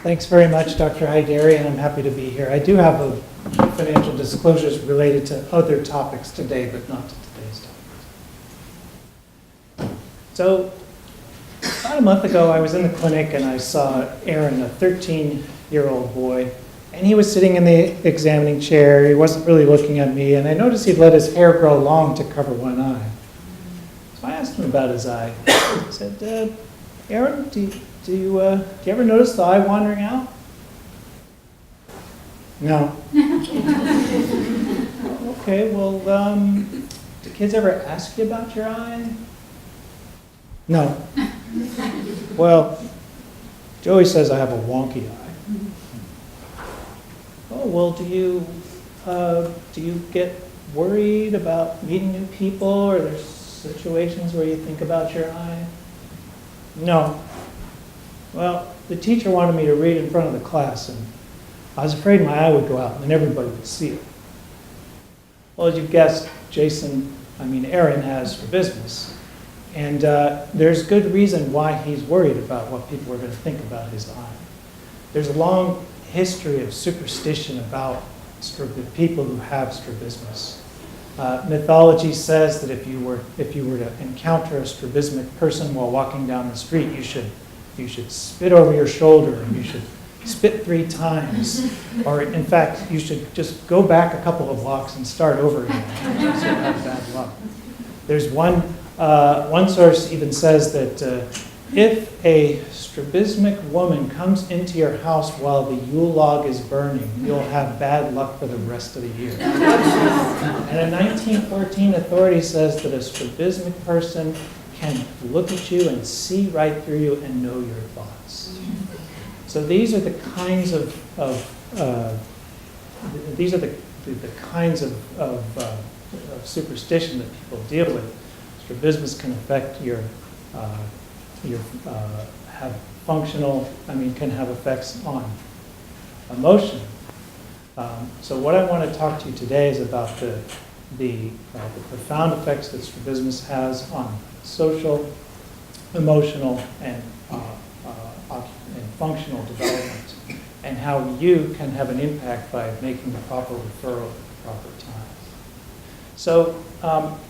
Thanks very much, Dr. Haidari, and I'm happy to be here. I do have a financial disclosures related to other topics today, but not to today's topic. So, about a month ago, I was in the clinic and I saw Aaron, a 13-year-old boy, and he was sitting in the examining chair. He wasn't really looking at me, and I noticed he'd let his hair grow long to cover one eye. So I asked him about his eye. I said, Aaron, do you ever notice the eye wandering out? No. Okay, well, do kids ever ask you about your eye? No. Well, Joey says I have a wonky eye. Oh, well, do you get worried about meeting new people, or there's situations where you think about your eye? No. Well, the teacher wanted me to read in front of the class, and I was afraid my eye would go out and then everybody would see it. Well, as you've guessed, Aaron has strabismus, and there's good reason why he's worried about what people are going to think about his eye. There's a long history of superstition about people who have strabismus. Mythology says that if you were to encounter a strabismic person while walking down the street, you should spit over your shoulder, and you should spit 3 times, or in fact, you should just go back a couple of blocks and start over again. So you have bad luck. There's one source even says that if a strabismic woman comes into your house while the Yule log is burning, you'll have bad luck for the rest of the year. And a 1914 authority says that a strabismic person can look at you and see right through you and know your thoughts. So these are the kinds of superstition that people deal with. Strabismus can affect can have effects on emotion. So what I want to talk to you today is about the profound effects that strabismus has on social, emotional, and functional development, and how you can have an impact by making the proper referral at the proper time. So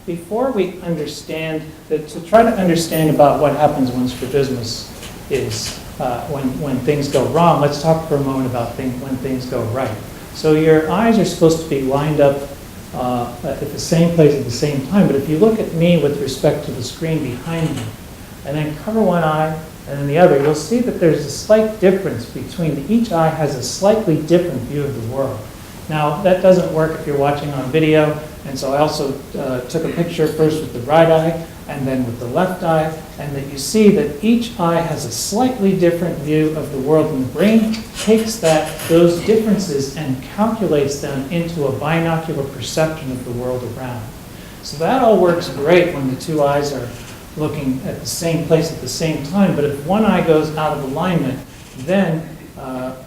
before we understand, to try to understand about what happens when strabismus is, when things go wrong, let's talk for a moment about when things go right. So your eyes are supposed to be lined up at the same place at the same time, but if you look at me with respect to the screen behind me, and then cover one eye and then the other, you'll see that there's a slight difference between each eye has a slightly different view of the world. Now, that doesn't work if you're watching on video, and so I also took a picture first with the right eye and then with the left eye, and that you see that each eye has a slightly different view of the world, and the brain takes those differences and calculates them into a binocular perception of the world around. So that all works great when the 2 eyes are looking at the same place at the same time, but if one eye goes out of alignment, then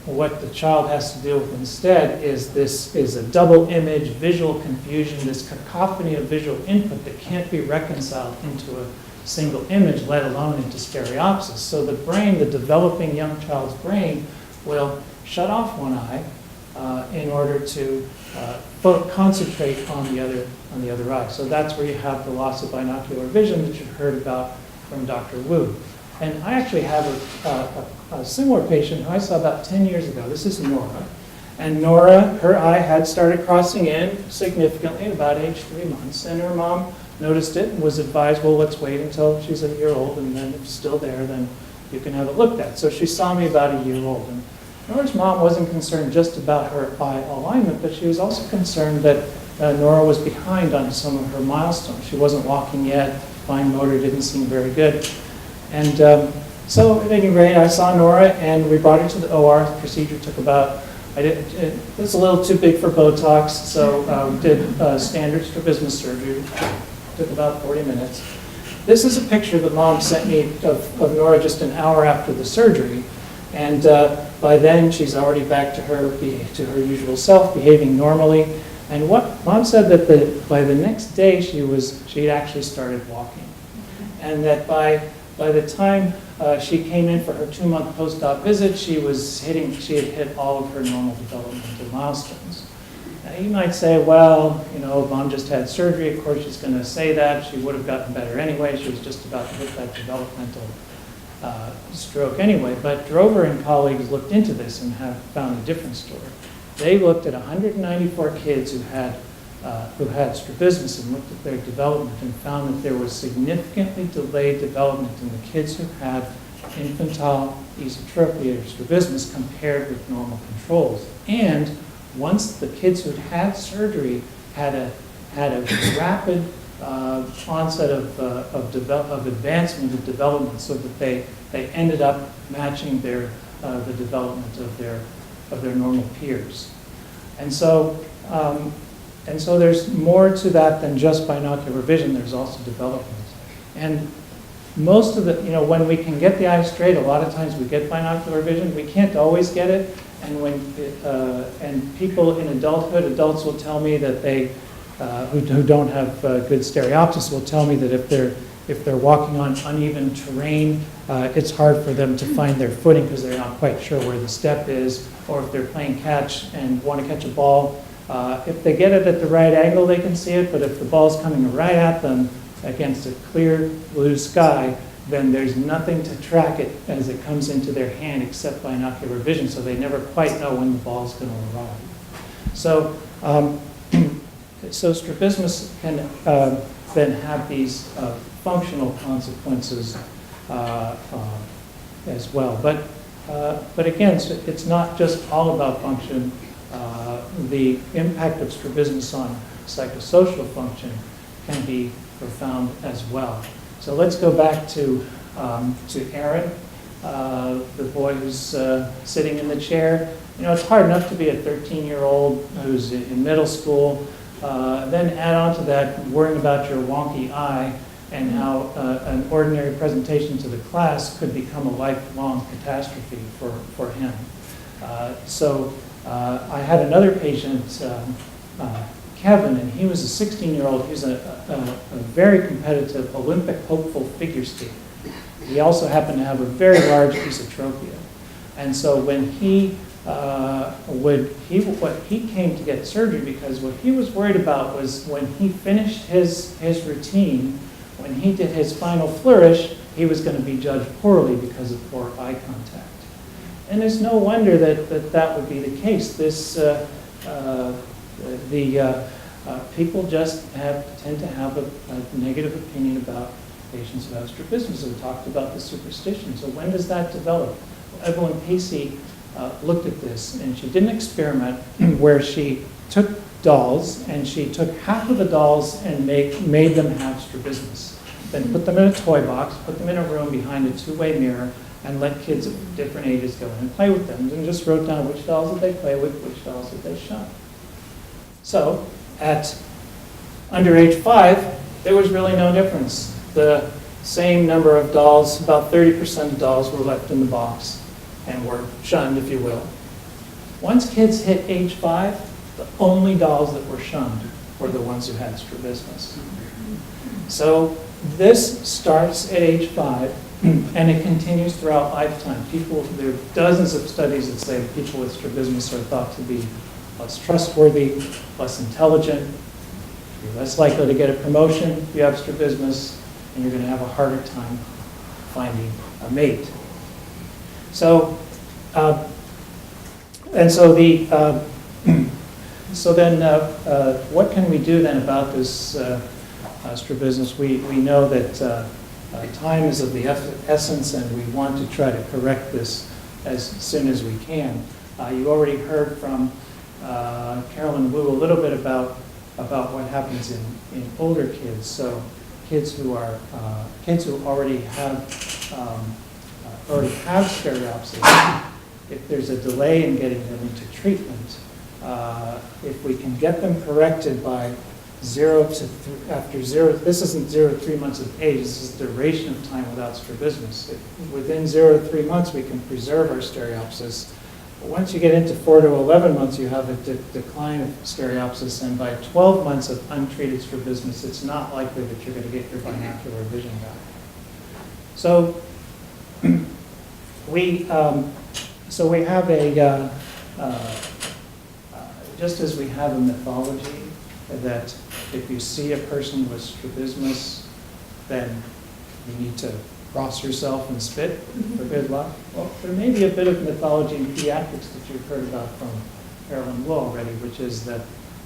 what the child has to deal with instead is a double image, visual confusion, this cacophony of visual input that can't be reconciled into a single image, let alone into stereopsis. So the brain, the developing young child's brain, will shut off one eye in order to concentrate on the other eye. So that's where you have the loss of binocular vision that you've heard about from Dr. Wu. And I actually have a similar patient who I saw about 10 years ago. This is Nora. And Nora, her eye had started crossing in significantly at about age 3 months. And her mom noticed it and was advised, well, let's wait until she's a year old, and then if it's still there, then you can have it looked at. So she saw me about a year old. And Nora's mom wasn't concerned just about her eye alignment, but she was also concerned that Nora was behind on some of her milestones. She wasn't walking yet. Fine motor didn't seem very good. And so at any rate, I saw Nora, and we brought her to the OR. The procedure took it was a little too big for Botox, so we did standard strabismus surgery. Took about 40 minutes. This is a picture that Mom sent me of Nora just an hour after the surgery. And by then, she's already back to her usual self, behaving normally. And what Mom said that by the next day, she actually started walking. And that by By the time she came in for her 2-month post-op visit, she had hit all of her normal developmental milestones. Now you might say, well, you know, mom just had surgery. Of course, she's going to say that. She would have gotten better anyway. She was just about to hit that developmental stroke anyway. But Drover and colleagues looked into this and have found a different story. They looked at 194 kids who had strabismus and looked at their development and found that there was significantly delayed development in the kids who had infantile esotropia or strabismus compared with normal controls. And once the kids who had surgery had a rapid onset of advancement of development, so that they ended up matching the development of their normal peers. And so there's more to that than just binocular vision. There's also development. And most of when we can get the eye straight, a lot of times we get binocular vision. We can't always get it. And people in adulthood, adults will tell me that they, who don't have good stereopsis, will tell me that if they're walking on uneven terrain, it's hard for them to find their footing because they're not quite sure where the step is. Or if they're playing catch and want to catch a ball, if they get it at the right angle, they can see it. But if the ball's coming right at them against a clear blue sky, then there's nothing to track it as it comes into their hand except binocular vision, so they never quite know when the ball's going to arrive. So, so strabismus can then have these functional consequences as well. But again, it's not just all about function. The impact of strabismus on psychosocial function can be profound as well. So let's go back to Aaron, the boy who's sitting in the chair. You know, it's hard enough to be a 13-year-old who's in middle school, then add on to that worrying about your wonky eye and how an ordinary presentation to the class could become a lifelong catastrophe for him. So I had another patient, Kevin, and he was a 16-year-old. He was a very competitive Olympic hopeful figure skater. He also happened to have a very large esotropia. And so when he came to get surgery, because what he was worried about was when he finished his routine, when he did his final flourish, he was going to be judged poorly because of poor eye contact. And there's no wonder that would be the case. People just tend to have a negative opinion about patients who have strabismus. So we talked about the superstition. So when does that develop? Well, Evelyn Pacey looked at this, and she did an experiment where she took dolls, and she took half of the dolls and made them have strabismus. Then put them in a toy box, put them in a room behind a two-way mirror, and let kids of different ages go in and play with them. And just wrote down which dolls did they play with, which dolls did they shun. So at under age 5, there was really no difference. The same number of dolls, about 30% of dolls were left in the box and were shunned, if you will. Once kids hit age 5, the only dolls that were shunned were the ones who had strabismus. So this starts at age 5, and it continues throughout lifetime. There are dozens of studies that say people with strabismus are thought to be less trustworthy, less intelligent. You're less likely to get a promotion if you have strabismus, and you're going to have a harder time finding a mate. So, what can we do then about this strabismus? We know that time is of the essence, and we want to try to correct this as soon as we can. You already heard from Carolyn Wu a little bit about what happens in older kids. So kids who already have stereopsis, if there's a delay in getting them into treatment, if we can get them corrected by after 0, this isn't 0 to 3 months of age, this is the duration of time without strabismus. Within 0 to 3 months, we can preserve our stereopsis. But once you get into 4 to 11 months, you have a decline of stereopsis, and by 12 months of untreated strabismus, it's not likely that you're going to get your binocular vision back. So we have just as we have a mythology that if you see a person with strabismus, then you need to cross yourself and spit for good luck. Well, there may be a bit of mythology in pediatrics that you've heard about from Carolyn Wu already, which is that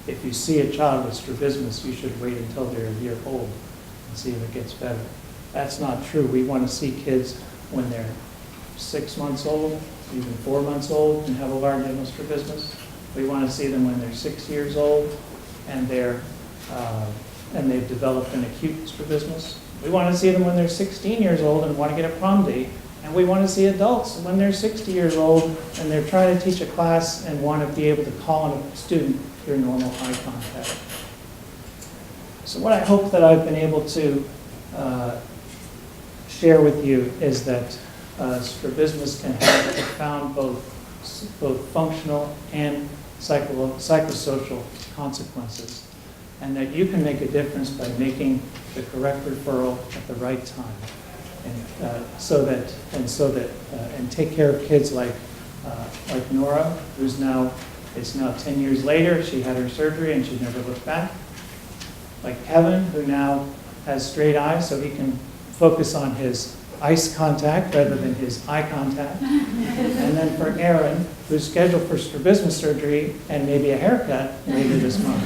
if you see a child with strabismus, you should wait until they're a year old and see if it gets better. That's not true. We want to see kids when they're 6 months old, even 4 months old, and have a large anal strabismus. We want to see them when they're 6 years old and they've developed an acute strabismus. We want to see them when they're 16 years old and want to get a prom date. And we want to see adults when they're 60 years old and they're trying to teach a class and want to be able to call on a student through normal eye contact. So what I hope that I've been able to share with you is that strabismus can have profound both functional and psychosocial consequences, and that you can make a difference by making the correct referral at the right time, and take care of kids like Nora, it's now 10 years later. She had her surgery and she never looked back. Like Kevin, who now has straight eyes, so he can focus on his ice contact rather than his eye contact. And then for Aaron, who's scheduled for strabismus surgery and maybe a haircut later this month.